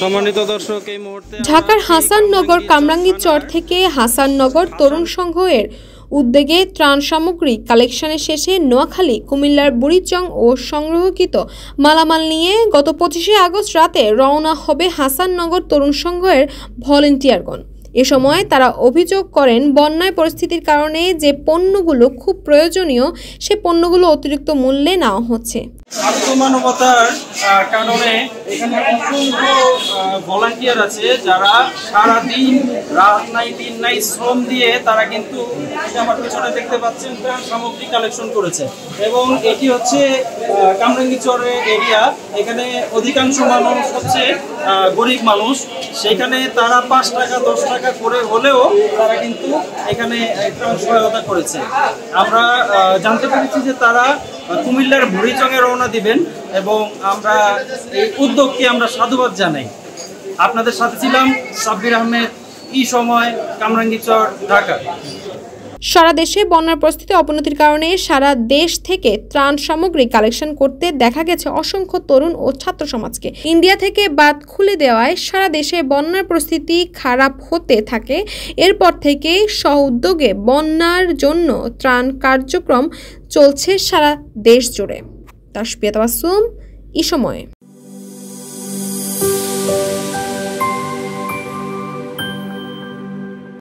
সম্মানিত দর্শক, এই মুহূর্তে ঢাকার হাসাননগর কামরাঙ্গীরচর থেকে হাসাননগর তরুণ সংঘ এর উদ্যোগে ত্রাণ সামগ্রী কালেকশনের শেষে নোয়াখালী, কুমিল্লার বুড়িচং ও সংগ্রহকৃত মালামাল নিয়ে গত 25শে আগস্ট রাতে রওনা হবে হাসাননগর তরুণ সংঘ এর ভলেন্টিয়ারগণ। এ সময় তারা অভিযোগ করেন, বন্যায় পরিস্থিতির কারণে যে পণ্যগুলো খুব প্রয়োজনীয় সে পণ্যগুলো অতিরিক্ত মূল্যে নেওয়া হচ্ছে। আত্মমানবতার কারণে এখানে অসংখ্য ভলান্টিয়ার আছে যারা সারাদিন রাত নাই দিন নাই শ্রম দিয়ে তারা কিন্তু আমার পেছনে দেখতে পাচ্ছেন ত্রাণ সামগ্রী কালেকশন করেছে। এবং এটি হচ্ছে কামরাঙ্গীরচরের এরিয়া, এখানে অধিকাংশ মানুষ হচ্ছে গরিব মানুষ, সেখানে তারা 5 টাকা 10 টাকা করে হলেও তারা কিন্তু এখানে ত্রাণ সহায়তা করেছে। আমরা জানতে পেরেছি যে তারা কুমিল্লার বুড়িচংয়ে রওনা দিবেন এবং আমরা এই উদ্যোগকে আমরা সাধুবাদ জানাই। আপনাদের সাথে ছিলাম সাব্বির আহমেদ, এই সময় কামরাঙ্গীরচর, ঢাকা। সারা দেশে বন্যার পরিস্থিতি অবনতির কারণে সারা দেশ থেকে ত্রাণ সামগ্রী কালেকশন করতে দেখা গেছে অসংখ্য তরুণ ও ছাত্র সমাজকে। ইন্ডিয়া থেকে বাঁধ খুলে দেওয়ায় সারা দেশে বন্যার পরিস্থিতি খারাপ হতে থাকে। এরপর থেকে সহউদ্যোগে বন্যার জন্য ত্রাণ কার্যক্রম চলছে সারা দেশ জুড়ে। তাসবিয়া তাবাসসুম, এই সময়।